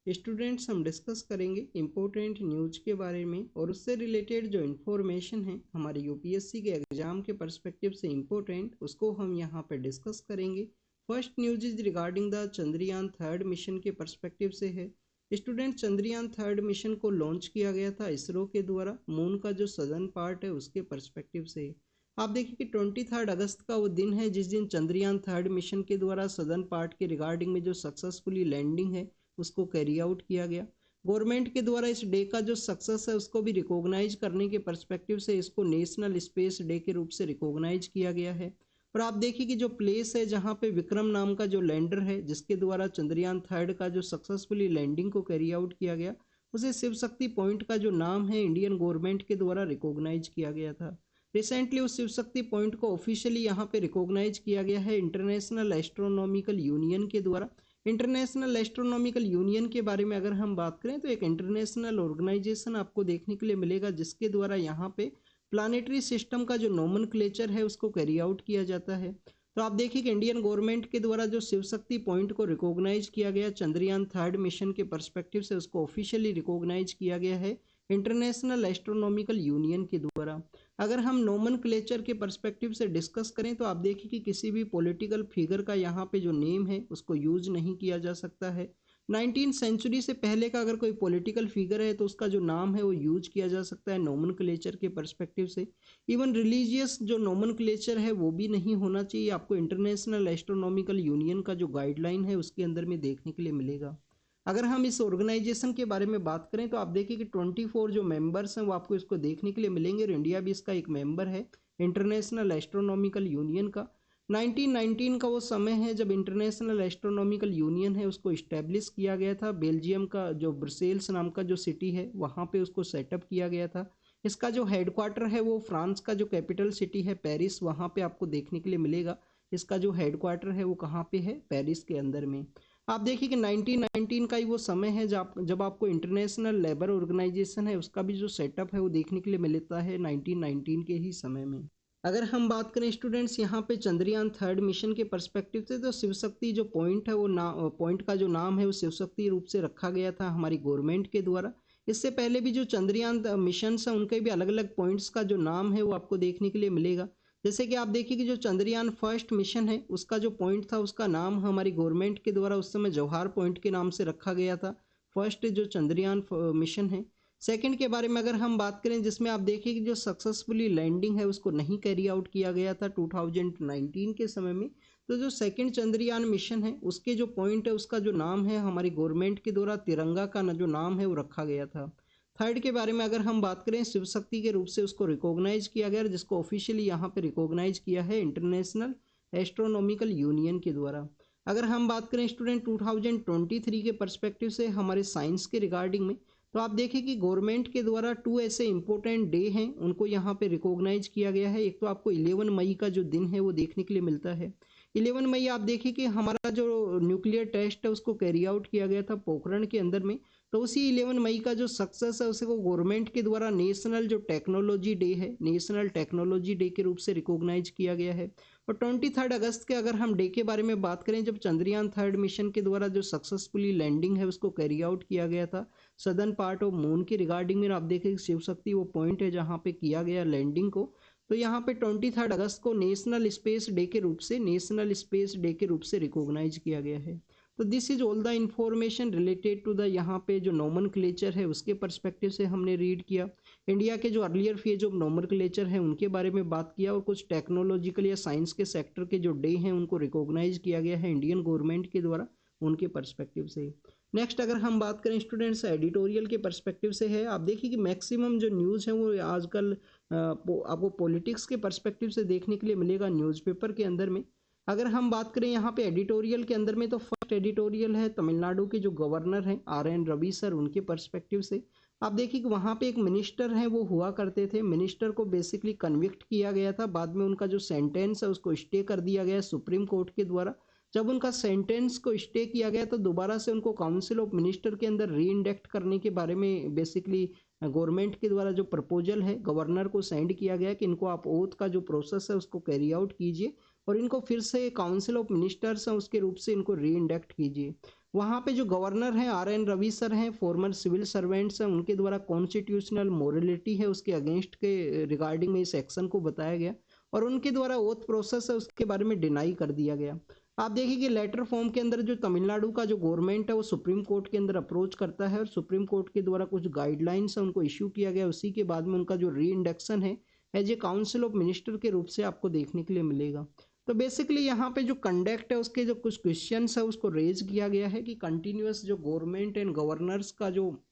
Students हम discuss करेंगे important news के बारे में और उससे रिलेटेड जो इन्फॉर्मेशन है हमारे यूपीएससी के एग्जाम के पर्सपेक्टिव से इम्पोर्टेंट उसको हम यहाँ पे डिस्कस करेंगे। First news is regarding the Chandrayaan third mission के पर्सपेक्टिव से है। स्टूडेंट, चंद्रयान थर्ड मिशन को लॉन्च किया गया था इसरो के द्वारा मून का जो सदर्न पार्ट है उसके पर्सपेक्टिव से। आप देखिए कि 23 अगस्त का वो दिन है जिस दिन चंद्रयान थर्ड मिशन के द्वारा सदर्न पार्ट के रिगार्डिंग में जो सक्सेसफुली लैंडिंग है उसको कैरी आउट किया गया। गवर्नमेंट के द्वारा इस डे का जो सक्सेस है उसको भी रिकॉग्नाइज करने के पर्सपेक्टिव से इसको नेशनल स्पेस डे के रूप से रिकॉग्नाइज किया गया है। और आप देखिए कि जो प्लेस है जहाँ पे विक्रम नाम का जो लैंडर है जिसके द्वारा चंद्रयान थर्ड का जो सक्सेसफुली लैंडिंग को कैरी आउट किया गया उसे शिव शक्ति पॉइंट का जो नाम है इंडियन गवर्नमेंट के द्वारा रिकॉग्नाइज किया गया था। रिसेंटली उस शिव शक्ति पॉइंट को ऑफिशियली यहाँ पे रिकॉग्नाइज किया गया है इंटरनेशनल एस्ट्रोनॉमिकल यूनियन के द्वारा। इंटरनेशनल एस्ट्रोनॉमिकल यूनियन के बारे में अगर हम बात करें तो एक इंटरनेशनल ऑर्गेनाइजेशन आपको देखने के लिए मिलेगा जिसके द्वारा यहाँ पे प्लानिटरी सिस्टम का जो नोमेनक्लेचर है उसको कैरी आउट किया जाता है। तो आप देखिए कि इंडियन गवर्नमेंट के द्वारा जो शिव शक्ति पॉइंट को रिकॉग्नाइज किया गया चंद्रयान थर्ड मिशन के पर्सपेक्टिव से उसको ऑफिशियली रिकॉग्नाइज किया गया है इंटरनेशनल एस्ट्रोनॉमिकल यूनियन के द्वारा। अगर हम नोमेनक्लेचर के पर्सपेक्टिव से डिस्कस करें तो आप देखिए कि किसी भी पॉलिटिकल फिगर का यहाँ पे जो नेम है उसको यूज नहीं किया जा सकता है। 19th सेंचुरी से पहले का अगर कोई पॉलिटिकल फिगर है तो उसका जो नाम है वो यूज किया जा सकता है नोमेनक्लेचर के पर्सपेक्टिव से। इवन रिलीजियस जो नोमेनक्लेचर है वो भी नहीं होना चाहिए, आपको इंटरनेशनल एस्ट्रोनॉमिकल यूनियन का जो गाइडलाइन है उसके अंदर में देखने के लिए मिलेगा। अगर हम इस ऑर्गेनाइजेशन के बारे में बात करें तो आप देखिए कि 24 जो मेंबर्स हैं वो आपको इसको देखने के लिए मिलेंगे और इंडिया भी इसका एक मेंबर है इंटरनेशनल एस्ट्रोनॉमिकल यूनियन का। 1919 का वो समय है जब इंटरनेशनल एस्ट्रोनॉमिकल यूनियन है उसको इस्टेब्लिश किया गया था। बेल्जियम का जो ब्रसेल्स नाम का जो सिटी है वहाँ पे उसको सेटअप किया गया था। इसका जो हेडक्वार्टर है वो फ्रांस का जो कैपिटल सिटी है पेरिस वहाँ पे आपको देखने के लिए मिलेगा। इसका जो हेडक्वार्टर है वो कहाँ पे है, पेरिस के अंदर में। आप देखिए कि 1919 का ही वो समय है जब आपको इंटरनेशनल लेबर ऑर्गेनाइजेशन है उसका भी जो सेटअप है वो देखने के लिए मिलता है 1919 के ही समय में। अगर हम बात करें स्टूडेंट्स यहाँ पे चंद्रयान थर्ड मिशन के पर्सपेक्टिव से तो शिव शक्ति जो पॉइंट है वो पॉइंट का जो नाम है वो शिव शक्ति रूप से रखा गया था हमारी गवर्नमेंट के द्वारा। इससे पहले भी जो चंद्रयान मिशन है उनके भी अलग अलग पॉइंट्स का जो नाम है वो आपको देखने के लिए मिलेगा। जैसे कि आप देखिए कि जो चंद्रयान फर्स्ट मिशन है उसका जो पॉइंट था उसका नाम हमारी गवर्नमेंट के द्वारा उस समय जवाहर पॉइंट के नाम से रखा गया था, फर्स्ट जो चंद्रयान मिशन है। सेकंड के बारे में अगर हम बात करें जिसमें आप देखिए कि जो सक्सेसफुली लैंडिंग है उसको नहीं कैरी आउट किया गया था 2019 के समय में। तो जो सेकंड चंद्रयान मिशन है उसके जो पॉइंट है उसका जो नाम है हमारी गवर्नमेंट के द्वारा तिरंगा का जो नाम है वो रखा गया था। थर्ड के बारे में अगर हम बात करें शिव शक्ति के रूप से उसको रिकॉग्नाइज किया गया जिसको ऑफिशियली यहाँ पे रिकॉग्नाइज किया है इंटरनेशनल एस्ट्रोनॉमिकल यूनियन के द्वारा। अगर हम बात करें स्टूडेंट 2023 के पर्सपेक्टिव से हमारे साइंस के रिगार्डिंग में तो आप देखिए कि गवर्नमेंट के द्वारा 2 ऐसे इंपॉर्टेंट डे हैं उनको यहाँ पे रिकॉग्नाइज किया गया है। एक तो आपको 11 मई का जो दिन है वो देखने के लिए मिलता है। 11 मई आप देखिए कि हमारा जो न्यूक्लियर टेस्ट है उसको कैरी आउट किया गया था पोखरण के अंदर में। तो उसी 11 मई का जो सक्सेस है उसे को गवर्नमेंट के द्वारा नेशनल जो टेक्नोलॉजी डे है नेशनल टेक्नोलॉजी डे के रूप से रिकॉग्नाइज किया गया है। और 23 अगस्त के अगर हम डे के बारे में बात करें जब चंद्रयान थर्ड मिशन के द्वारा जो सक्सेसफुली लैंडिंग है उसको कैरी आउट किया गया था सदर्न पार्ट ऑफ मून के रिगार्डिंग में। आप देखें शिव शक्ति वो पॉइंट है जहाँ पे किया गया लैंडिंग को। तो यहाँ पे 23 अगस्त को नेशनल स्पेस डे के रूप से रिकॉग्नाइज किया गया है। तो this is all the information related to the यहाँ पे जो नोमेनक्लेचर है उसके पर्सपेक्टिव से हमने रीड किया। इंडिया के जो अर्लियर फेज ऑफ नोमेनक्लेचर है उनके बारे में बात किया और कुछ टेक्नोलॉजिकल या साइंस के सेक्टर के जो डे हैं उनको रिकॉग्नाइज किया गया है इंडियन गवर्नमेंट के द्वारा उनके पर्सपेक्टिव से। नेक्स्ट अगर हम बात करें स्टूडेंट्स एडिटोरियल के पर्सपेक्टिव से है। आप देखिए कि मैक्सिमम जो न्यूज़ है वो आजकल आपको पॉलिटिक्स के पर्सपेक्टिव से देखने के लिए मिलेगा न्यूज़पेपर के अंदर में। अगर हम बात करें यहाँ पे एडिटोरियल के अंदर में तो फर्स्ट एडिटोरियल है तमिलनाडु के जो गवर्नर हैं RN रवि सर उनके पर्सपेक्टिव से। आप देखिए कि वहाँ पे एक मिनिस्टर हैं वो हुआ करते थे, मिनिस्टर को बेसिकली कन्विक्ट किया गया था, बाद में उनका जो सेंटेंस है उसको स्टे कर दिया गया सुप्रीम कोर्ट के द्वारा। जब उनका सेंटेंस को स्टे किया गया तो दोबारा से उनको काउंसिल ऑफ मिनिस्टर के अंदर री इंडेक्ट करने के बारे में बेसिकली गवर्नमेंट के द्वारा जो प्रपोजल है गवर्नर को सेंड किया गया कि इनको आप ओथ का जो प्रोसेस है उसको कैरी आउट कीजिए और इनको फिर से काउंसिल ऑफ मिनिस्टर्स हैं उसके रूप से इनको री इंडेक्ट कीजिए। वहाँ पे जो गवर्नर हैं RN रवि सर हैं, फॉर्मर सिविल सर्वेंट्स हैं, उनके द्वारा कॉन्स्टिट्यूशनल मोरलिटी है उसके अगेंस्ट के रिगार्डिंग में इस एक्शन को बताया गया और उनके द्वारा ओथ प्रोसेस है उसके बारे में डिनाई कर दिया गया। आप देखिए कि लेटर फॉर्म के अंदर जो तमिलनाडु का जो गवर्नमेंट है वो सुप्रीम कोर्ट के अंदर अप्रोच करता है और सुप्रीम कोर्ट के द्वारा कुछ गाइडलाइंस है उनको इश्यू किया गया, उसी के बाद में उनका जो री इंडक्शन है as a council of minister के रूप से आपको देखने के लिए मिलेगा। तो बेसिकली यहाँ पे जो कंडक्ट है उसके जो कुछ क्वेश्चंस है उसको रेज किया गया है कि कंटिन्यूस जो गवर्नमेंट एंड गवर्नर्स का जो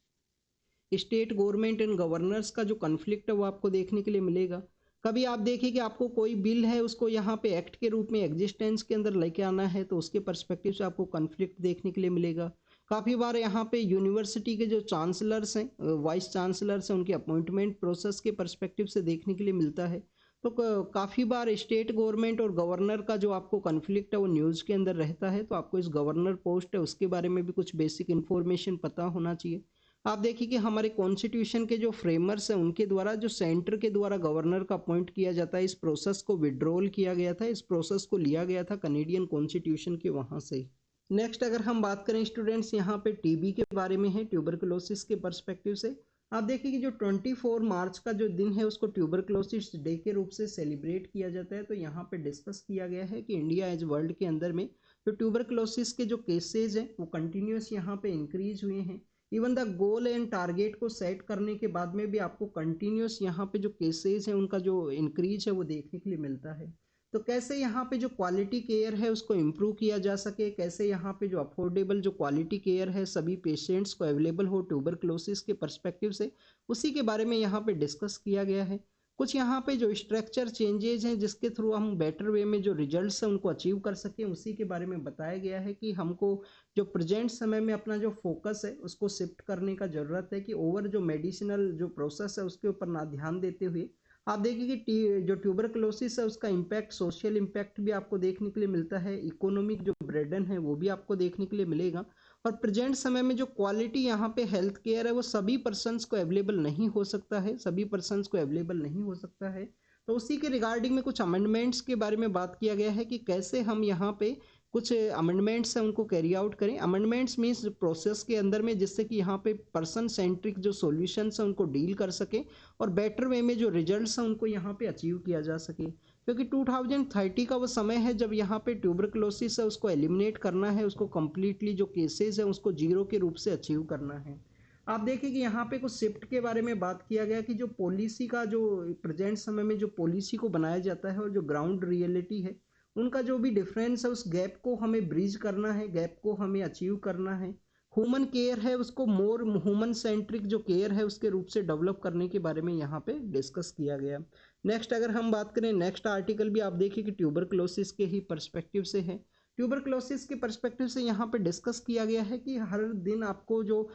स्टेट गवर्नमेंट एंड गवर्नर्स का जो कन्फ्लिक्ट है वो आपको देखने के लिए मिलेगा। कभी आप देखिए कि आपको कोई बिल है उसको यहाँ पे एक्ट के रूप में एग्जिस्टेंस के अंदर लेके आना है तो उसके पर्सपेक्टिव से आपको कन्फ्लिक्ट देखने के लिए मिलेगा। काफ़ी बार यहाँ पे यूनिवर्सिटी के जो चांसलर्स हैं, वाइस चांसलर्स हैं, उनके अपॉइंटमेंट प्रोसेस के पर्सपेक्टिव से देखने के लिए मिलता है। तो काफ़ी बार स्टेट गवर्नमेंट और गवर्नर का जो आपको कन्फ्लिक्ट है वो न्यूज़ के अंदर रहता है, तो आपको इस गवर्नर पोस्ट है उसके बारे में भी कुछ बेसिक इन्फॉर्मेशन पता होना चाहिए। आप देखिए कि हमारे कॉन्स्टिट्यूशन के जो फ्रेमर्स हैं उनके द्वारा जो सेंटर के द्वारा गवर्नर का अपॉइंट किया जाता है, इस प्रोसेस को विड्रॉल किया गया था, इस प्रोसेस को लिया गया था कनेडियन कॉन्स्टिट्यूशन के वहाँ से। नेक्स्ट अगर हम बात करें स्टूडेंट्स यहाँ पे टीबी के बारे में है, ट्यूबरकुलोसिस के पर्सपेक्टिव से आप देखिए कि जो 24 मार्च का जो दिन है उसको ट्यूबरकुलोसिस डे के रूप से सेलिब्रेट किया जाता है। तो यहाँ पे डिस्कस किया गया है कि इंडिया एज वर्ल्ड के अंदर में जो ट्यूबरकुलोसिस के जो केसेज हैं वो कंटिन्यूस यहाँ पे इंक्रीज हुए हैं। Even the goal and target को सेट करने के बाद में भी आपको कंटिन्यूस यहाँ पे जो केसेज हैं उनका जो इंक्रीज है वो देखने के लिए मिलता है। तो कैसे यहाँ पे जो क्वालिटी केयर है उसको इम्प्रूव किया जा सके, कैसे यहाँ पे जो अफोर्डेबल जो क्वालिटी केयर है सभी पेशेंट्स को अवेलेबल हो ट्यूबरकुलोसिस के पर्सपेक्टिव से, उसी के बारे में यहाँ पे डिस्कस किया गया है। कुछ यहाँ पे जो स्ट्रक्चर चेंजेज हैं जिसके थ्रू हम बेटर वे में जो रिजल्ट्स हैं उनको अचीव कर सकें, उसी के बारे में बताया गया है कि हमको जो प्रेजेंट समय में अपना जो फोकस है उसको शिफ्ट करने का ज़रूरत है कि ओवर जो मेडिसिनल जो प्रोसेस है उसके ऊपर ना ध्यान देते हुए आप देखिए कि जो ट्यूबरकुलोसिस है उसका इम्पैक्ट, सोशल इम्पैक्ट भी आपको देखने के लिए मिलता है, इकोनॉमिक जो बर्डन है वो भी आपको देखने के लिए मिलेगा। और प्रेजेंट समय में जो क्वालिटी यहाँ पे हेल्थ केयर है वो सभी पर्सन्स को अवेलेबल नहीं हो सकता है, सभी पर्सन्स को अवेलेबल नहीं हो सकता है। तो उसी के रिगार्डिंग में कुछ अमेंडमेंट्स के बारे में बात किया गया है कि कैसे हम यहाँ पे कुछ अमेंडमेंट्स हैं उनको कैरी आउट करें। अमेंडमेंट्स मीन्स प्रोसेस के अंदर में जिससे कि यहाँ पे पर्सन सेंट्रिक जो सॉल्यूशंस हैं उनको डील कर सके और बेटर वे में जो रिजल्ट्स हैं उनको यहाँ पे अचीव किया जा सके, क्योंकि 2030 का वो समय है जब यहाँ पे ट्यूबरकुलोसिस है उसको एलिमिनेट करना है, उसको कम्प्लीटली जो केसेस हैं उसको जीरो के रूप से अचीव करना है। आप देखिए कि यहाँ पे कुछ शिफ्ट के बारे में बात किया गया कि जो पॉलिसी का जो प्रेजेंट समय में जो पॉलिसी को बनाया जाता है और जो ग्राउंड रियलिटी है उनका जो भी डिफरेंस है उस गैप को हमें ब्रिज करना है, गैप को हमें अचीव करना है। ह्यूमन केयर है उसको मोर ह्यूमन सेंट्रिक जो केयर है उसके रूप से डेवलप करने के बारे में यहाँ पे डिस्कस किया गया। नेक्स्ट अगर हम बात करें नेक्स्ट आर्टिकल भी आप देखिए कि ट्यूबरकुलोसिस के ही पर्सपेक्टिव से है। ट्यूबरकुलोसिस के पर्सपेक्टिव से यहाँ पे डिस्कस किया गया है कि हर दिन आपको जो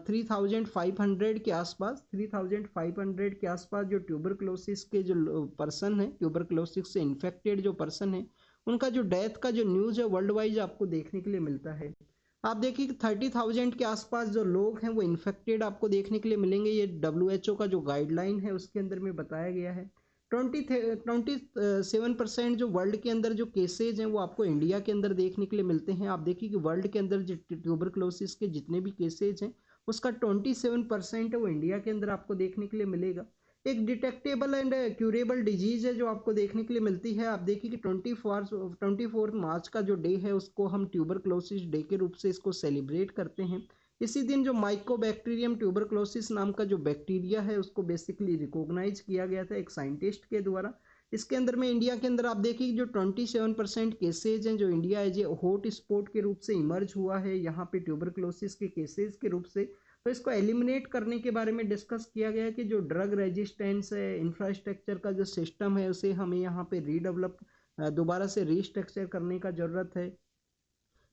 3500 के आसपास 3500 के आसपास जो ट्यूबरकुलोसिस के जो पर्सन है, ट्यूबरकुलोसिस से इन्फेक्टेड जो पर्सन है उनका जो डेथ का जो न्यूज़ है वर्ल्ड वाइज आपको देखने के लिए मिलता है। आप देखिए कि 30,000 के आसपास जो लोग हैं वो इन्फेक्टेड आपको देखने के लिए मिलेंगे, ये WHO का जो गाइडलाइन है उसके अंदर में बताया गया है। 27% जो वर्ल्ड के अंदर जो केसेज हैं वो आपको इंडिया के अंदर देखने के लिए मिलते हैं। आप देखिए कि वर्ल्ड के अंदर जो ट्यूबरकुलोसिस के जितने भी केसेज हैं उसका 27% है वो इंडिया के अंदर आपको देखने के लिए मिलेगा। एक डिटेक्टेबल एंड क्यूरेबल डिजीज है जो आपको देखने के लिए मिलती है। आप देखिए कि 24 मार्च का जो डे है उसको हम ट्यूबरकुलोसिस डे के रूप से इसको सेलिब्रेट करते हैं। इसी दिन जो माइकोबैक्टीरियम ट्यूबरकुलोसिस नाम का जो बैक्टीरिया है उसको बेसिकली रिकॉग्नाइज किया गया था एक साइंटिस्ट के द्वारा। इसके अंदर में इंडिया के अंदर आप देखिए जो 27% केसेज हैं जो India as a hot spot के रूप से इमर्ज हुआ है यहाँ पे ट्यूबरकुलोसिस के केसेज के रूप से। तो इसको एलिमिनेट करने के बारे में डिस्कस किया गया कि जो ड्रग रेजिस्टेंस है, इंफ्रास्ट्रक्चर का जो सिस्टम है उसे हमें यहाँ पे रीडेवलप दोबारा से रीस्ट्रक्चर करने का ज़रूरत है।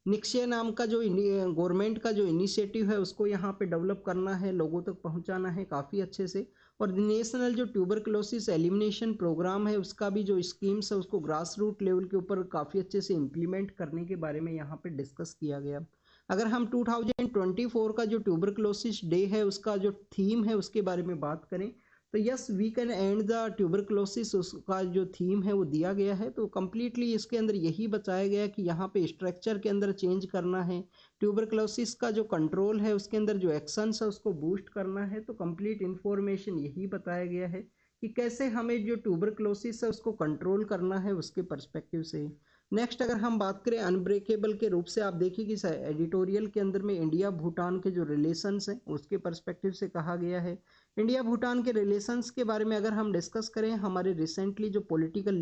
निक्षय नाम का जो गवर्नमेंट का जो इनिशिएटिव है उसको यहाँ पे डेवलप करना है, लोगों तक पहुँचाना है काफ़ी अच्छे से। और नेशनल जो ट्यूबरकुलोसिस एलिमिनेशन प्रोग्राम है उसका भी जो स्कीम्स है उसको ग्रास रूट लेवल के ऊपर काफ़ी अच्छे से इम्प्लीमेंट करने के बारे में यहाँ पे डिस्कस किया गया। अगर हम 2024 का जो ट्यूबरकुलोसिस डे है उसका जो थीम है उसके बारे में बात करें तो yes we can and the tuberculosis उसका जो थीम है वो दिया गया है। तो कम्प्लीटली इसके अंदर यही बताया गया कि यहाँ पे स्ट्रक्चर के अंदर चेंज करना है, ट्यूबरक्लोसिस का जो कंट्रोल है उसके अंदर जो एक्शंस है उसको बूस्ट करना है। तो कंप्लीट इन्फॉर्मेशन यही बताया गया है कि कैसे हमें जो ट्यूबरक्लोसिस है उसको कंट्रोल करना है उसके पर्सपेक्टिव से। नेक्स्ट अगर हम बात करें अनब्रेकेबल के रूप से, आप देखिए कि एडिटोरियल के अंदर में इंडिया भूटान के जो रिलेशंस हैं उसके पर्सपेक्टिव से कहा गया है। इंडिया भूटान के रिलेशंस के बारे में अगर हम डिस्कस करें, हमारे रिसेंटली जो पॉलिटिकल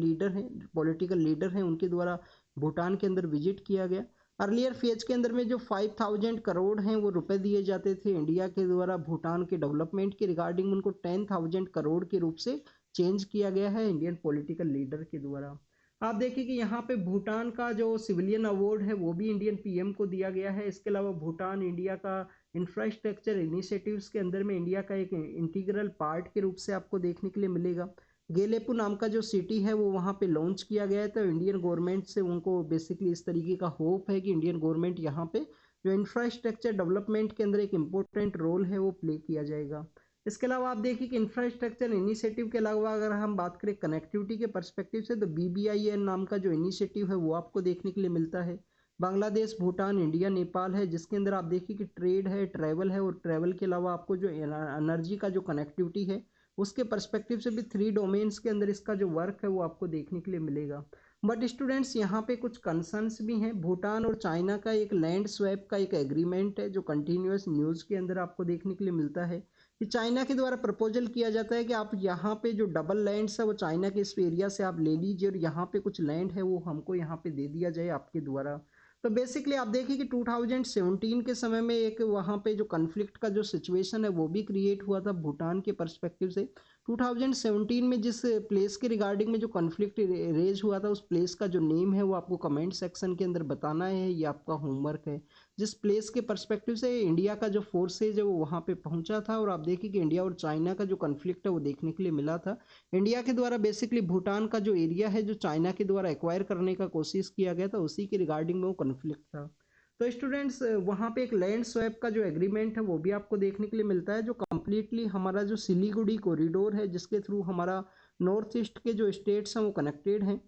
लीडर हैं उनके द्वारा भूटान के अंदर विजिट किया गया। अर्लियर फेज के अंदर में जो 5000 करोड़ हैं वो रुपए दिए जाते थे इंडिया के द्वारा भूटान के डेवलपमेंट के रिगार्डिंग, उनको 10,000 करोड़ के रूप से चेंज किया गया है इंडियन पॉलिटिकल लीडर के द्वारा। आप देखिए कि यहाँ पे भूटान का जो सिविलियन अवार्ड है वो भी इंडियन पीएम को दिया गया है। इसके अलावा भूटान इंडिया का इंफ्रास्ट्रक्चर इनिशिएटिव्स के अंदर में इंडिया का एक इंटीग्रल पार्ट के रूप से आपको देखने के लिए मिलेगा। गेलेपू नाम का जो सिटी है वो वहाँ पे लॉन्च किया गया है। तो इंडियन गवर्नमेंट से उनको बेसिकली इस तरीके का होप है कि इंडियन गवर्नमेंट यहाँ पे जो इंफ्रास्ट्रक्चर डेवलपमेंट के अंदर एक इम्पोर्टेंट रोल है वो प्ले किया जाएगा। इसके अलावा आप देखिए कि इंफ्रास्ट्रक्चर इनिशिएटिव के अलावा अगर हम बात करें कनेक्टिविटी के पर्सपेक्टिव से, तो BBIN नाम का जो इनिशिएटिव है वो आपको देखने के लिए मिलता है। बांग्लादेश, भूटान, इंडिया, नेपाल है जिसके अंदर आप देखिए कि ट्रेड है, ट्रैवल है, और ट्रैवल के अलावा आपको जो एनर्जी का जो कनेक्टिविटी है उसके पर्सपेक्टिव से भी 3 डोमेन्स के अंदर इसका जो वर्क है वो आपको देखने के लिए मिलेगा। बट स्टूडेंट्स यहाँ पे कुछ कंसर्न्स भी हैं। भूटान और चाइना का एक लैंड स्वैप का एक एग्रीमेंट है जो कंटिन्यूस न्यूज़ के अंदर आपको देखने के लिए मिलता है कि चाइना के द्वारा प्रपोजल किया जाता है कि आप यहाँ पे जो डबल लैंड्स है वो चाइना के इस एरिया से आप ले लीजिए और यहाँ पे कुछ लैंड है वो हमको यहाँ पे दे दिया जाए आपके द्वारा। तो बेसिकली आप देखिए कि 2017 के समय में एक वहाँ पे जो कन्फ्लिक्ट का जो सिचुएशन है वो भी क्रिएट हुआ था भूटान के पर्सपेक्टिव से। 2017 में जिस प्लेस के रिगार्डिंग में जो कन्फ्लिक्ट रेज हुआ था उस प्लेस का जो नेम है वो आपको कमेंट सेक्शन के अंदर बताना है, ये आपका होमवर्क है। जिस प्लेस के पर्सपेक्टिव से इंडिया का जो फोर्सेज है वो वहाँ पे पहुँचा था, और आप देखिए कि इंडिया और चाइना का जो कन्फ्लिक्ट है वो देखने के लिए मिला था। इंडिया के द्वारा बेसिकली भूटान का जो एरिया है जो चाइना के द्वारा एक्वायर करने का कोशिश किया गया था उसी के रिगार्डिंग में वो कन्फ्लिक्ट था। तो स्टूडेंट्स वहाँ पे एक लैंड स्वैप का जो एग्रीमेंट है वो भी आपको देखने के लिए मिलता है, जो कम्प्लीटली हमारा जो सिलीगुड़ी कॉरिडोर है जिसके थ्रू हमारा नॉर्थ ईस्ट के जो स्टेट्स हैं वो कनेक्टेड हैं।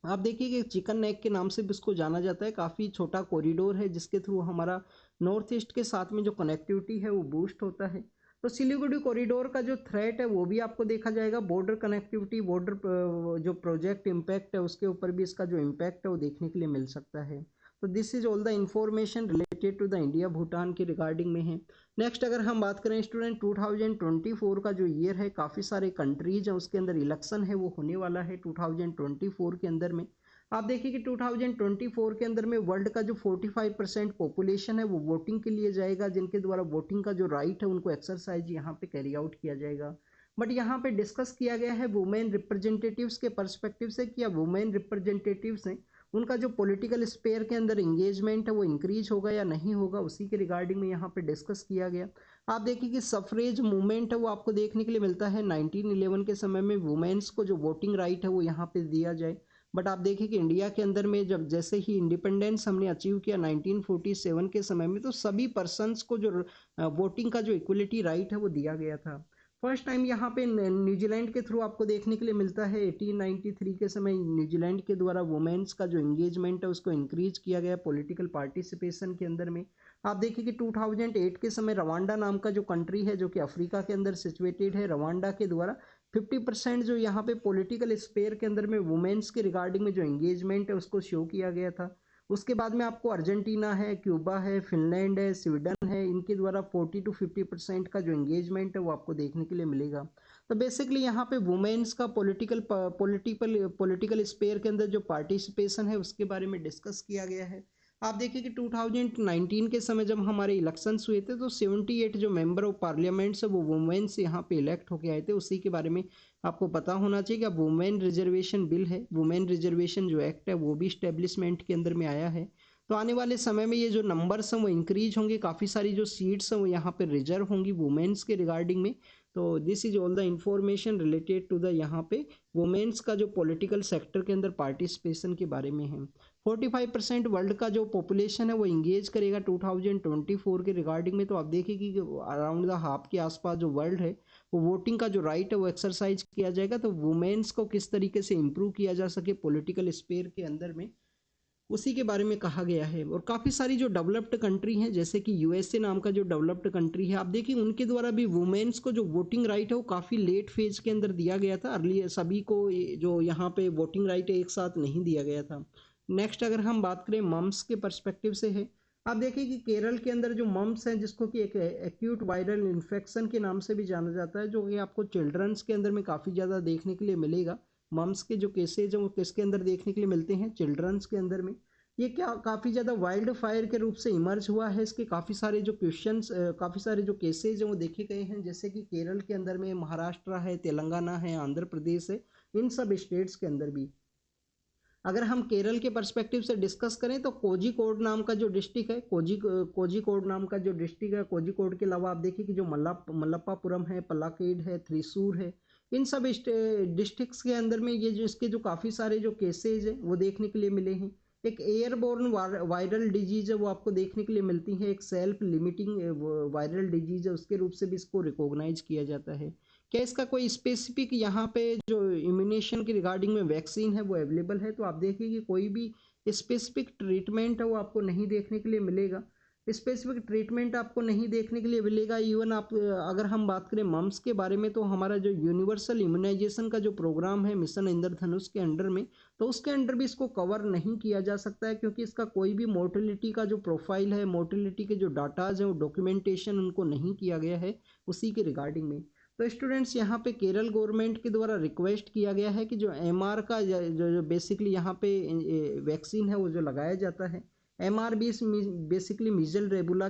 आप देखिए कि चिकन नेक के नाम से भी इसको जाना जाता है, काफ़ी छोटा कॉरिडोर है जिसके थ्रू हमारा नॉर्थ ईस्ट के साथ में जो कनेक्टिविटी है वो बूस्ट होता है। तो सिलीगुड़ी कॉरिडोर का जो थ्रेट है वो भी आपको देखा जाएगा। बॉर्डर कनेक्टिविटी, बॉर्डर जो प्रोजेक्ट इम्पैक्ट है उसके ऊपर भी इसका जो इम्पैक्ट है वो देखने के लिए मिल सकता है। तो this is all the information related to the India Bhutan के रिगार्डिंग में है। नेक्स्ट अगर हम बात करें स्टूडेंट 2024 का जो ईयर है, काफ़ी सारे कंट्रीज हैं उसके अंदर इलेक्शन है वो होने वाला है 2024 के अंदर में। आप देखिए कि 2024 के अंदर में वर्ल्ड का जो 45% पॉपुलेशन है वो वोटिंग के लिए जाएगा, जिनके द्वारा वोटिंग का जो राइट है उनको एक्सरसाइज यहाँ पे कैरी आउट किया जाएगा। बट यहाँ पे डिस्कस किया गया है वुमेन रिप्रेजेंटेटिव्स के पर्सपेक्टिव से कि वुमेन रिप्रेजेंटेटिव्स हैं उनका जो पॉलिटिकल स्पेयर के अंदर इंगेजमेंट है वो इंक्रीज होगा या नहीं होगा, उसी के रिगार्डिंग में यहाँ पे डिस्कस किया गया। आप देखिए कि सफरेज मूवमेंट है वो आपको देखने के लिए मिलता है 1911 के समय में वुमेन्स को जो वोटिंग राइट है वो यहाँ पे दिया जाए। बट आप देखिए कि इंडिया के अंदर में जब जैसे ही इंडिपेंडेंस हमने अचीव किया 1947 के समय में, तो सभी पर्सनस को जो वोटिंग का जो इक्वलिटी राइट है वो दिया गया था। फर्स्ट टाइम यहाँ पे न्यूजीलैंड के थ्रू आपको देखने के लिए मिलता है 1893 के समय न्यूजीलैंड के द्वारा वुमेन्स का जो एंगेजमेंट है उसको इंक्रीज किया गया पॉलिटिकल पार्टिसिपेशन के अंदर में। आप देखिए कि 2008 के समय रवांडा नाम का जो कंट्री है जो कि अफ्रीका के अंदर सिचुएटेड है, रवांडा के द्वारा 50% जो यहाँ पे पॉलिटिकल स्पेयर के अंदर में वुमेन्स के रिगार्डिंग में जो एंगेजमेंट है उसको शो किया गया था। उसके बाद में आपको अर्जेंटीना है, क्यूबा है, फिनलैंड है, स्वीडन है, इनके द्वारा 40 to 50% का जो एंगेजमेंट है वो आपको देखने के लिए मिलेगा। तो बेसिकली यहाँ पे वुमेन्स का पॉलिटिकल स्पेयर के अंदर जो पार्टिसिपेशन है उसके बारे में डिस्कस किया गया है। आप देखिए कि 2019 के समय जब हमारे इलेक्शंस हुए थे तो 78 जो मेंबर ऑफ पार्लियामेंट्स है वो वुमेन्स यहाँ पे इलेक्ट होके आए थे। उसी के बारे में आपको पता होना चाहिए कि वुमेन रिजर्वेशन बिल है, वुमेन रिजर्वेशन जो एक्ट है वो भी स्टेब्लिशमेंट के अंदर में आया है। तो आने वाले समय में ये जो नंबर्स हैं वो इंक्रीज होंगे, काफ़ी सारी जो सीट्स हैं वो यहाँ पे रिजर्व होंगी वुमेन्स के रिगार्डिंग में। तो this is all the information related to the यहाँ पे वुमेन्स का जो पॉलिटिकल सेक्टर के अंदर पार्टिसिपेशन के बारे में है। 45% वर्ल्ड का जो पॉपुलेशन है वो इंगेज करेगा 2024 के रिगार्डिंग में। तो आप देखिए कि अराउंड द हाफ के आसपास जो वर्ल्ड है वो वोटिंग का जो राइट है वो एक्सरसाइज किया जाएगा। तो वुमेन्स को किस तरीके से इम्प्रूव किया जा सके पॉलिटिकल स्पेयर के अंदर में उसी के बारे में कहा गया है। और काफ़ी सारी जो डेवलप्ड कंट्री हैं, जैसे कि यूएसए नाम का जो डेवलप्ड कंट्री है, आप देखिए उनके द्वारा भी वुमेन्स को जो वोटिंग राइट है वो काफ़ी लेट फेज के अंदर दिया गया था। अर्ली सभी को जो यहाँ पे वोटिंग राइट है एक साथ नहीं दिया गया था। नेक्स्ट अगर हम बात करें मम्स के परस्पेक्टिव से है, आप देखिए कि केरल के अंदर जो मम्स हैं, जिसको कि एक एक्यूट वायरल इन्फेक्शन के नाम से भी जाना जाता है, जो कि आपको चिल्ड्रंस के अंदर में काफ़ी ज़्यादा देखने के लिए मिलेगा। मम्स के जो केसेज हैं वो किसके अंदर देखने के लिए मिलते हैं, चिल्ड्रंस के अंदर में। ये क्या काफ़ी ज़्यादा वाइल्ड फायर के रूप से इमर्ज हुआ है। इसके काफ़ी सारे जो क्वेश्चंस, काफ़ी सारे जो केसेज हैं वो देखे गए हैं, जैसे कि केरल के अंदर में, महाराष्ट्र है, तेलंगाना है, आंध्र प्रदेश है, इन सब स्टेट्स के अंदर भी। अगर हम केरल के पर्सपेक्टिव से डिस्कस करें तो कोझिकोड नाम का जो डिस्ट्रिक्ट है, कोझिकोड नाम का जो डिस्ट्रिक्ट है, कोझिकोड के अलावा आप देखिए कि जो मलप्पापुरम है, पलाकेड है, थ्रिसूर है, इन सब डिस्ट्रिक्ट्स के अंदर में ये जो इसके जो काफ़ी सारे जो केसेज हैं वो देखने के लिए मिले हैं। एक एयरबोर्न वायरल डिजीज है वो आपको देखने के लिए मिलती है। एक सेल्फ लिमिटिंग वायरल डिजीज है, उसके रूप से भी इसको रिकॉग्नाइज किया जाता है। क्या इसका कोई स्पेसिफिक यहाँ पे जो इम्यूनेशन की रिगार्डिंग में वैक्सीन है वो अवेलेबल है? तो आप देखिए कि कोई भी स्पेसिफिक ट्रीटमेंट है वो आपको नहीं देखने के लिए मिलेगा। स्पेसिफिक ट्रीटमेंट आपको नहीं देखने के लिए मिलेगा। इवन आप अगर हम बात करें मम्स के बारे में, तो हमारा जो यूनिवर्सल इम्यूनाइजेशन का जो प्रोग्राम है मिशन इंद्रधनुष के अंडर में, तो उसके अंडर भी इसको कवर नहीं किया जा सकता है, क्योंकि इसका कोई भी मोर्टेलिटी का जो प्रोफाइल है, मोर्टेलिटी के जो डाटाज हैं वो डॉक्यूमेंटेशन उनको नहीं किया गया है उसी के रिगार्डिंग में। तो स्टूडेंट्स यहाँ पे केरल गवर्नमेंट के द्वारा रिक्वेस्ट किया गया है कि जो एमआर का जो बेसिकली यहाँ पे वैक्सीन है वो जो लगाया जाता है, एमआर भी बेसिकली मीजल रेबुला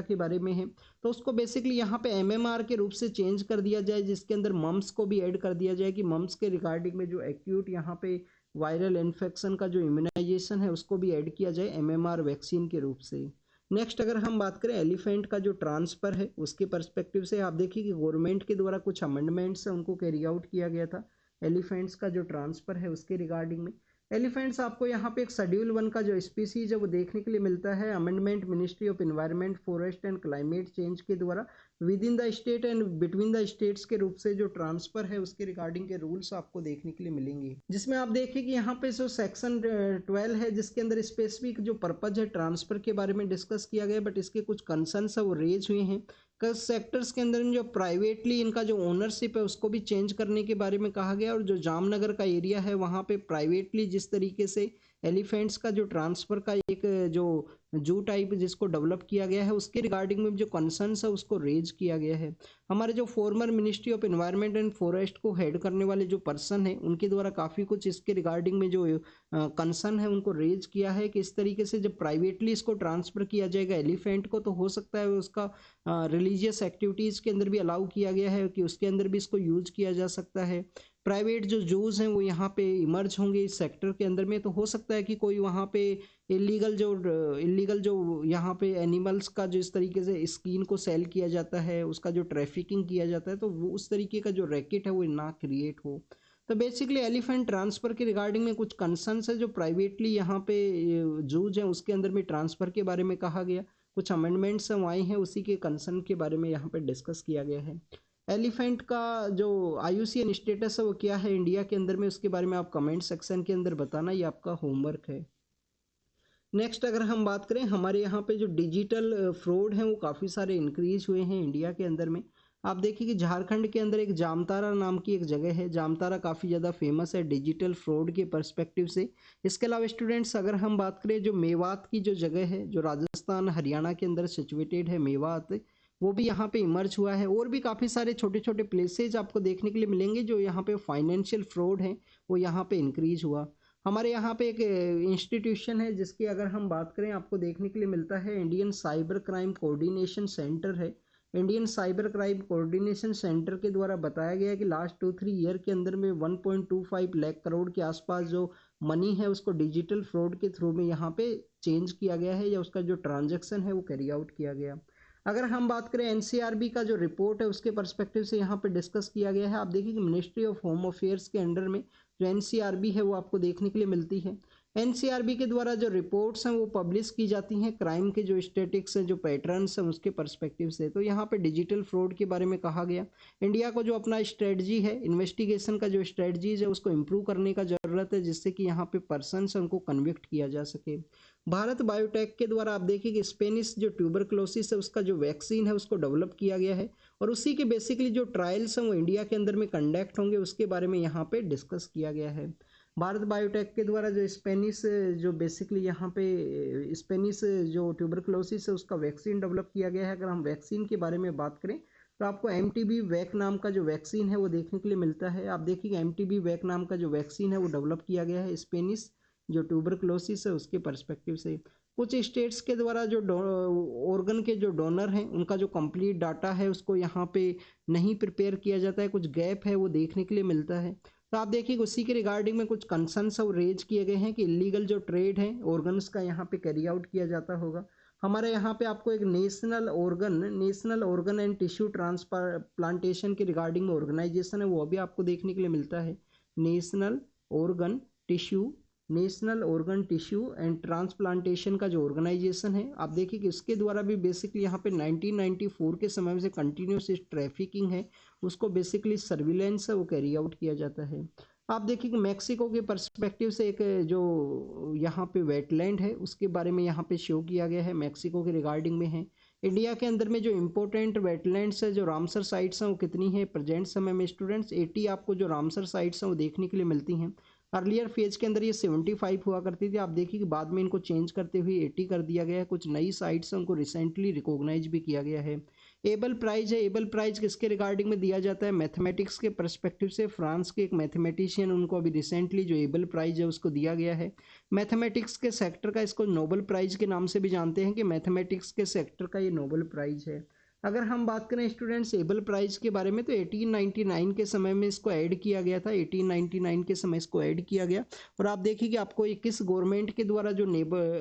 के बारे में है, तो उसको बेसिकली यहाँ पे एमएमआर के रूप से चेंज कर दिया जाए, जिसके अंदर मम्स को भी ऐड कर दिया जाए कि मम्स के रिगार्डिंग में जो एक्यूट यहाँ पे वायरल इन्फेक्शन का जो इम्यूनाइजेशन है उसको भी ऐड किया जाए एमएमआर वैक्सीन के रूप से। नेक्स्ट अगर हम बात करें एलिफेंट का जो ट्रांसफ़र है उसके पर्सपेक्टिव से, आप देखिए कि गवर्नमेंट के द्वारा कुछ अमेंडमेंट्स हैं उनको कैरी आउट किया गया था एलिफेंट्स का जो ट्रांसफ़र है उसके रिगार्डिंग में। एलिफेंट्स आपको यहाँ पे एक शेड्यूल 1 का जो स्पीसीज है वो देखने के लिए मिलता है। Amendment ministry of environment, forest and climate change के द्वारा with in the state and between the states के रूप से जो ट्रांसफ़र है उसके रिगार्डिंग के रूल्स आपको देखने के लिए मिलेंगे, जिसमें आप देखिए कि यहाँ पे जो सेक्शन 12 है जिसके अंदर स्पेसिफिक जो पर्पज है ट्रांसफ़र के बारे में डिस्कस किया गया, बट इसके कुछ कंसर्न्स है वो रेज हुए हैं। कुछ सेक्टर्स के अंदर जो प्राइवेटली इनका जो ओनरशिप है उसको भी चेंज करने के बारे में कहा गया, और जो जामनगर का एरिया है वहाँ पे प्राइवेटली जिस तरीके से एलिफेंट्स का जो ट्रांसफ़र का एक जो जू टाइप जिसको डेवलप किया गया है उसके रिगार्डिंग में जो कंसर्न्स है उसको रेज किया गया है। हमारे जो farmer ministry of environment and forest को हेड करने वाले जो पर्सन है उनके द्वारा काफ़ी कुछ इसके रिगार्डिंग में जो कंसर्न है उनको रेज किया है कि इस तरीके से जब प्राइवेटली इसको ट्रांसफ़र किया जाएगा एलिफेंट को, तो हो सकता है उसका रिलीजियस एक्टिविटीज़ के अंदर भी अलाउ किया गया है कि उसके अंदर भी इसको यूज किया जा सकता है। प्राइवेट जो जूस हैं वो यहाँ पे इमर्ज होंगे इस सेक्टर के अंदर में, तो हो सकता है कि कोई वहाँ पे इलीगल जो यहाँ पे एनिमल्स का जो इस तरीके से स्किन को सेल किया जाता है, उसका जो ट्रैफिकिंग किया जाता है, तो वो उस तरीके का जो रैकेट है वो ना क्रिएट हो। तो बेसिकली एलिफेंट ट्रांसफ़र के रिगार्डिंग में कुछ कंसर्न्स है जो प्राइवेटली यहाँ पे जूज हैं उसके अंदर में ट्रांसफ़र के बारे में कहा गया, कुछ अमेंडमेंट्स हैं आए हैं उसी के कंसर्न के बारे में यहाँ पे डिस्कस किया गया है। एलिफेंट का जो IUCN स्टेटस है वो क्या है इंडिया के अंदर में, उसके बारे में आप कमेंट सेक्शन के अंदर बताना, ये आपका होमवर्क है। नेक्स्ट अगर हम बात करें हमारे यहाँ पे जो डिजिटल फ्रॉड हैं वो काफ़ी सारे इंक्रीज हुए हैं इंडिया के अंदर में। आप देखिए कि झारखंड के अंदर एक जामतारा नाम की एक जगह है, जामतारा काफ़ी ज़्यादा फेमस है डिजिटल फ्रॉड के पर्सपेक्टिव से। इसके अलावा स्टूडेंट्स अगर हम बात करें जो मेवात की जो जगह है जो राजस्थान हरियाणा के अंदर सिचुएटेड है मेवात, वो भी यहाँ पे इमर्ज हुआ है। और भी काफ़ी सारे छोटे छोटे प्लेसेज आपको देखने के लिए मिलेंगे जो यहाँ पे फाइनेंशियल फ्रॉड है वो यहाँ पे इंक्रीज हुआ। हमारे यहाँ पे एक इंस्टीट्यूशन है जिसकी अगर हम बात करें आपको देखने के लिए मिलता है Indian cyber crime coordination centre है। Indian cyber crime coordination centre के द्वारा बताया गया है कि लास्ट 2-3 ईयर के अंदर में 1.25 लाख करोड़ के आसपास जो मनी है उसको डिजिटल फ्रॉड के थ्रू में यहाँ पे चेंज किया गया है, या उसका जो ट्रांजैक्शन है वो कैरी आउट किया गया। अगर हम बात करें NCRB का जो रिपोर्ट है उसके पर्सपेक्टिव से यहाँ पे डिस्कस किया गया है। आप देखिए कि मिनिस्ट्री ऑफ होम अफेयर्स के अंडर में जो NCRB है वो आपको देखने के लिए मिलती है। एनसीआरबी के द्वारा जो रिपोर्ट्स हैं वो पब्लिश की जाती हैं क्राइम के जो स्टैटिक्स हैं, जो पैटर्न्स हैं उसके पर्सपेक्टिव से। तो यहाँ पे डिजिटल फ्रॉड के बारे में कहा गया। इंडिया को जो अपना स्ट्रेटजी है, इन्वेस्टिगेशन का जो स्ट्रेटजीज है उसको इम्प्रूव करने का ज़रूरत है, जिससे कि यहाँ पे पर्सनस उनको कन्विक्ट किया जा सके। भारत बायोटेक के द्वारा आप देखिए कि स्पेनिश जो ट्यूबरक्लोसिस है उसका जो वैक्सीन है उसको डेवलप किया गया है, और उसी के बेसिकली जो ट्रायल्स हैं वो इंडिया के अंदर में कंडक्ट होंगे, उसके बारे में यहाँ पे डिस्कस किया गया है। भारत बायोटेक के द्वारा जो स्पेनिश जो बेसिकली यहाँ पे स्पेनिश जो ट्यूबरक्लोसिस है उसका वैक्सीन डेवलप किया गया है। अगर हम वैक्सीन के बारे में बात करें तो आपको एमटीबी वैक नाम का जो वैक्सीन है वो देखने के लिए मिलता है। आप देखिए एमटीबी वैक नाम का जो वैक्सीन है वो डेवलप किया गया है स्पेनिश जो ट्यूबरक्लोसिस है उसके पर्सपेक्टिव से। कुछ स्टेट्स के द्वारा जो ऑर्गन के जो डोनर हैं उनका जो कंप्लीट डाटा है उसको यहाँ पे नहीं प्रिपेयर किया जाता है, कुछ गैप है वो देखने के लिए मिलता है। तो आप देखिए उसी के रिगार्डिंग में कुछ कंसर्न्स और रेज किए गए हैं कि इलीगल जो ट्रेड है ऑर्गन्स का यहाँ पे कैरी आउट किया जाता होगा। हमारे यहाँ पे आपको एक national organ and tissue transplantation के रिगार्डिंग ऑर्गेनाइजेशन है वो भी आपको देखने के लिए मिलता है। National organ tissue national organ tissue and transplantation का जो ऑर्गेनाइजेशन है, आप देखिए कि इसके द्वारा भी बेसिकली यहाँ पे 1994 के समय से कंटिन्यूस ट्रैफिकिंग है उसको बेसिकली सर्विलेंस है वो कैरी आउट किया जाता है। आप देखिए कि मैक्सिको के पर्सपेक्टिव से एक जो यहाँ पे वेटलैंड है उसके बारे में यहाँ पे शो किया गया है, मैक्सिको के रिगार्डिंग में है। इंडिया के अंदर में जो इम्पोर्टेंट वेटलैंड्स है, जो रामसर साइट्स हैं वो कितनी है प्रेजेंट समय में स्टूडेंट्स? 80 आपको जो रामसर साइट्स हैं वो देखने के लिए मिलती हैं। अर्लियर फेज के अंदर ये 75 हुआ करती थी, आप देखिए कि बाद में इनको चेंज करते हुए 80 कर दिया गया है। कुछ नई साइट्स हैं उनको रिसेंटली रिकॉग्नाइज भी किया गया है। एबल प्राइज है, एबल प्राइज किसके रिगार्डिंग में दिया जाता है? मैथमेटिक्स के पर्सपेक्टिव से। फ्रांस के एक मैथमेटिशियन उनको अभी रिसेंटली जो एबल प्राइज है उसको दिया गया है। मैथमेटिक्स के सेक्टर का इसको नोबल प्राइज के नाम से भी जानते हैं कि मैथमेटिक्स के सेक्टर का ये नोबल प्राइज है। अगर हम बात करें स्टूडेंट्स एबल प्राइज के बारे में तो 1899 के समय में इसको ऐड किया गया था, 1899 के समय इसको ऐड किया गया। और आप देखिए कि आपको किस गवर्नमेंट के द्वारा जो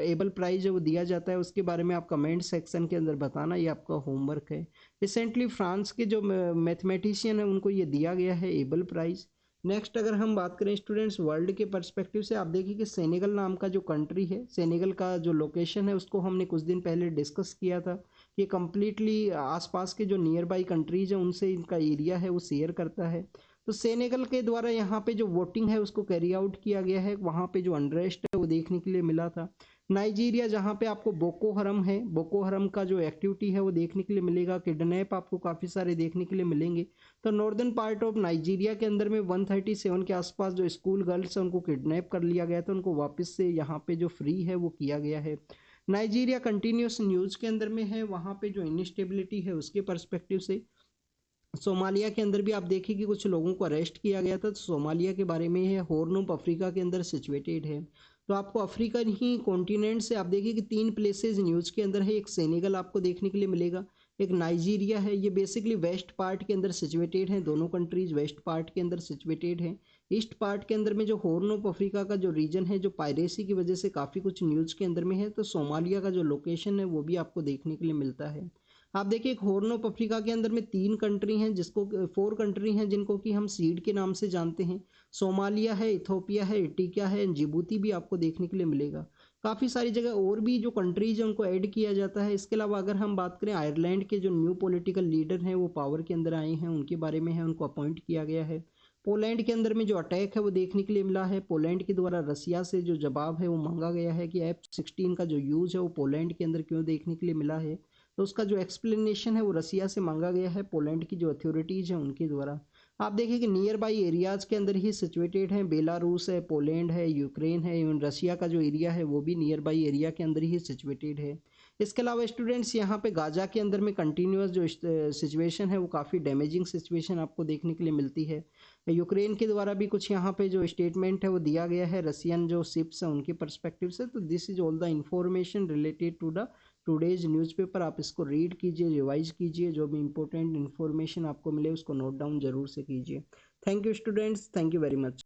एबल प्राइज है वो दिया जाता है उसके बारे में आप कमेंट सेक्शन के अंदर बताना, ये आपका होमवर्क है। रिसेंटली फ्रांस के जो मैथमेटिशियन है उनको ये दिया गया है एबल प्राइज। नेक्स्ट अगर हम बात करें स्टूडेंट्स वर्ल्ड के पर्सपेक्टिव से, आप देखिए कि सेनेगल नाम का जो कंट्री है, सेनेगल का जो लोकेशन है उसको हमने कुछ दिन पहले डिस्कस किया था। ये कम्प्लीटली आसपास के जो नियर बाई कंट्रीज हैं उनसे इनका एरिया है वो शेयर करता है। तो सेनेगल के द्वारा यहाँ पे जो वोटिंग है उसको कैरी आउट किया गया है, वहाँ पे जो अनरेस्ट है वो देखने के लिए मिला था। नाइजीरिया जहाँ पे आपको बोको हरम है, बोको हरम का जो एक्टिविटी है वो देखने के लिए मिलेगा। किडनैप आपको काफ़ी सारे देखने के लिए मिलेंगे। तो नॉर्दर्न पार्ट ऑफ नाइजीरिया के अंदर में 137 के आसपास जो स्कूल गर्ल्स हैं उनको किडनैप कर लिया गया था, उनको वापस से यहाँ पे जो फ्री है वो किया गया है। नाइजीरिया कंटिन्यूस न्यूज के अंदर में है, वहाँ पे जो इनस्टेबिलिटी है उसके पर्सपेक्टिव से। सोमालिया के अंदर भी आप देखिए कि कुछ लोगों को अरेस्ट किया गया था, तो सोमालिया के बारे में है, हॉर्न ऑफ अफ्रीका के अंदर सिचुएटेड है। तो आपको अफ्रीकन ही कॉन्टिनेंट से आप देखिए कि 3 प्लेसेस न्यूज के अंदर है। एक सेनेगल आपको देखने के लिए मिलेगा, एक नाइजीरिया है, ये बेसिकली वेस्ट पार्ट के अंदर सिचुएटेड है, दोनों कंट्रीज वेस्ट पार्ट के अंदर सिचुएटेड है। ईस्ट पार्ट के अंदर में जो हॉर्न ऑफ अफ्रीका का जो रीजन है, जो पायरेसी की वजह से काफ़ी कुछ न्यूज़ के अंदर में है, तो सोमालिया का जो लोकेशन है वो भी आपको देखने के लिए मिलता है। आप देखिए एक हॉर्न ऑफ अफ्रीका के अंदर में 3 कंट्री हैं, जिसको 4 कंट्री हैं जिनको कि हम सीड के नाम से जानते हैं। सोमालिया है, इथोपिया है, इटिका है, जिबूती भी आपको देखने के लिए मिलेगा। काफ़ी सारी जगह और भी जो कंट्रीज हैं उनको ऐड किया जाता है। इसके अलावा अगर हम बात करें आयरलैंड के जो न्यू पॉलिटिकल लीडर हैं वो पावर के अंदर आए हैं, उनके बारे में है, उनको अपॉइंट किया गया है। पोलैंड के अंदर में जो अटैक है वो देखने के लिए मिला है, पोलैंड के द्वारा रसिया से जो जवाब है वो मांगा गया है कि F-16 का जो यूज़ है वो पोलैंड के अंदर क्यों देखने के लिए मिला है, तो उसका जो एक्सप्लेनेशन है वो रसिया से मांगा गया है, पोलैंड की जो अथॉरिटीज़ हैं उनके द्वारा। आप देखिए कि नियर बाई एरियाज़ के अंदर ही सिचुएटेड हैं, बेलारूस है, पोलैंड है, यूक्रेन है, इवन रशिया का जो एरिया है वो भी नियर बाई एरिया के अंदर ही सिचुएटेड है। इसके अलावा स्टूडेंट्स यहाँ पे गाजा के अंदर में कंटिन्यूस जो सिचुएशन है वो काफ़ी डैमेजिंग सिचुएशन आपको देखने के लिए मिलती है। यूक्रेन के द्वारा भी कुछ यहाँ पे जो स्टेटमेंट है वो दिया गया है रसियन जो शिप्स हैं उनके पर्सपेक्टिव से। तो this is all the information related to the today's newspaper. आप इसको रीड कीजिए, रिवाइज कीजिए, जो भी इंपॉर्टेंट इन्फॉर्मेशन आपको मिले उसको नोट डाउन जरूर से कीजिए। Thank you students, thank you very much.